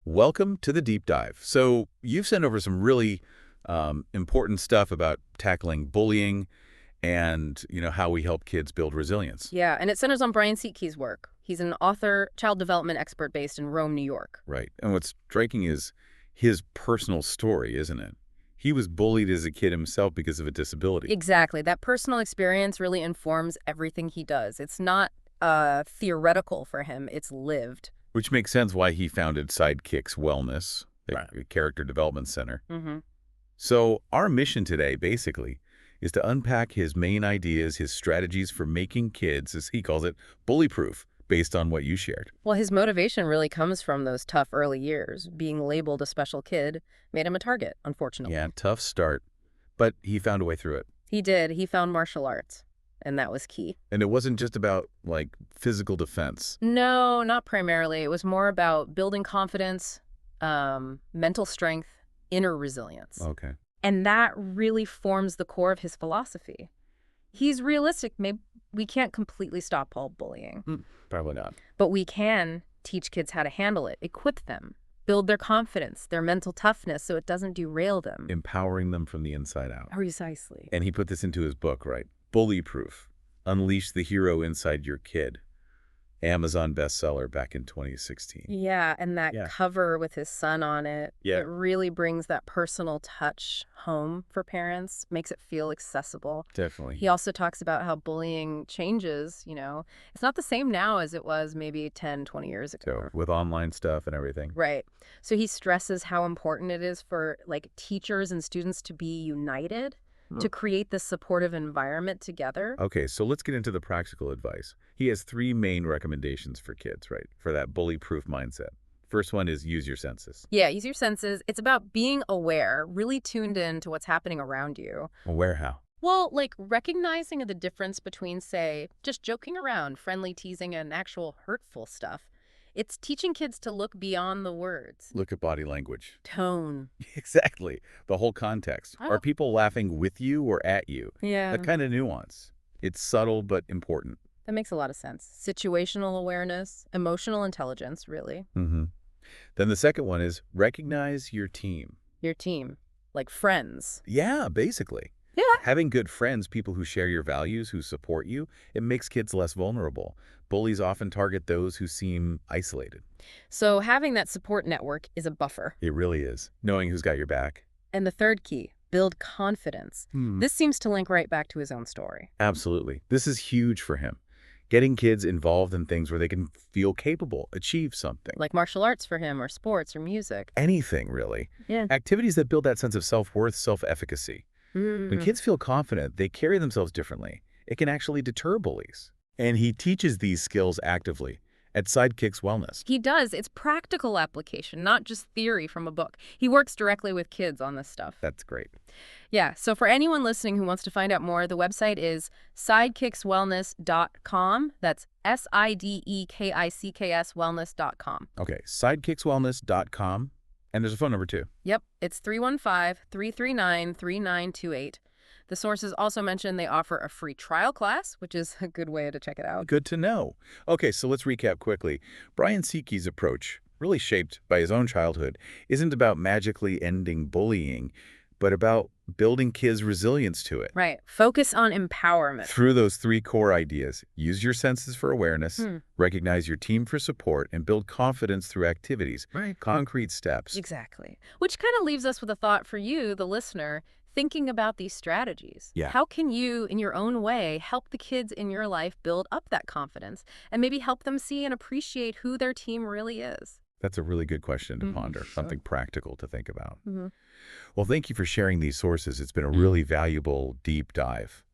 Welcome to the deep dive. So you've sent over some really important stuff about tackling bullying and, how we help kids build resilience. Yeah, and it centers on Brian Seetke's work. He's an author, child development expert based in Rome, New York. Right. And what's striking is his personal story, isn't it? He was bullied as a kid himself because of a disability. Exactly. That personal experience really informs everything he does. It's not theoretical for him, it's lived. Which makes sense why he founded Sidekicks Wellness, the Right. Character Development Center. Mm-hmm. So our mission today, basically, is to unpack his main ideas, his strategies for making kids, as he calls it, bully-proof, based on what you shared. Well, his motivation really comes from those tough early years. Being labeled a special kid made him a target, unfortunately. Yeah, tough start, but he found a way through it. He did. He found martial arts, and that was key. And it wasn't just about, physical defense. No, not primarily. It was more about building confidence, mental strength, inner resilience. Okay. And that really forms the core of his philosophy. He's realistic. Maybe we can't completely stop all bullying, Probably not. but we can teach kids how to handle it, equip them, build their confidence, their mental toughness so it doesn't derail them. Empowering them from the inside out. Precisely. And he put this into his book, right? Bully-proof. Unleash the hero inside your kid. Amazon bestseller back in 2016. Yeah, and that Yeah. cover with his son on it, Yeah. it really brings that personal touch home for parents, makes it feel accessible. Definitely. He also talks about how bullying changes, It's not the same now as it was maybe 10, 20 years ago. So with online stuff and everything. Right. So he stresses how important it is for teachers and students to be united, to create this supportive environment together. Okay, so let's get into the practical advice. He has three main recommendations for kids, right? For that bully-proof mindset. First one is use your senses. Yeah, use your senses. It's about being aware, really tuned in to what's happening around you. Aware how? Well, recognizing the difference between, say, just joking around, friendly teasing, and actual hurtful stuff. It's teaching kids to look beyond the words. Look at body language. Tone. Exactly. The whole context. Oh. Are people laughing with you or at you? Yeah. That kind of nuance. It's subtle but important. That makes a lot of sense. Situational awareness, emotional intelligence, really. Mm-hmm. Then the second one is recognize your team. Your team, like friends. Yeah, basically. Yeah. Having good friends, people who share your values, who support you, it makes kids less vulnerable. Bullies often target those who seem isolated. So having that support network is a buffer. It really is. Knowing who's got your back. And the third key, build confidence. This seems to link right back to his own story. Absolutely. This is huge for him. Getting kids involved in things where they can feel capable, achieve something. Like martial arts for him, or sports, or music. Anything, really. Yeah. Activities that build that sense of self-worth, self-efficacy. When kids feel confident, they carry themselves differently. It can actually deter bullies. And he teaches these skills actively at Sidekicks Wellness. He does. It's practical application, not just theory from a book. He works directly with kids on this stuff. That's great. Yeah, so for anyone listening who wants to find out more, the website is sidekickswellness.com. That's SIDEKICKS wellness.com. Okay, sidekickswellness.com. And there's a phone number, too. Yep, it's 315-339-3928. The sources also mentioned they offer a free trial class, which is a good way to check it out. Good to know. Okay, so let's recap quickly. Brian Seetke's approach, really shaped by his own childhood, isn't about magically ending bullying, but about building kids' resilience to it. Right. Focus on empowerment. Through those three core ideas, use your senses for awareness, recognize your team for support, and build confidence through activities. Right. Concrete steps. Exactly. Which kind of leaves us with a thought for you, the listener, thinking about these strategies. Yeah. How can you, in your own way, help the kids in your life build up that confidence and maybe help them see and appreciate who their team really is? That's a really good question to ponder, Sure. something practical to think about. Mm-hmm. Well, thank you for sharing these sources. It's been a really valuable deep dive.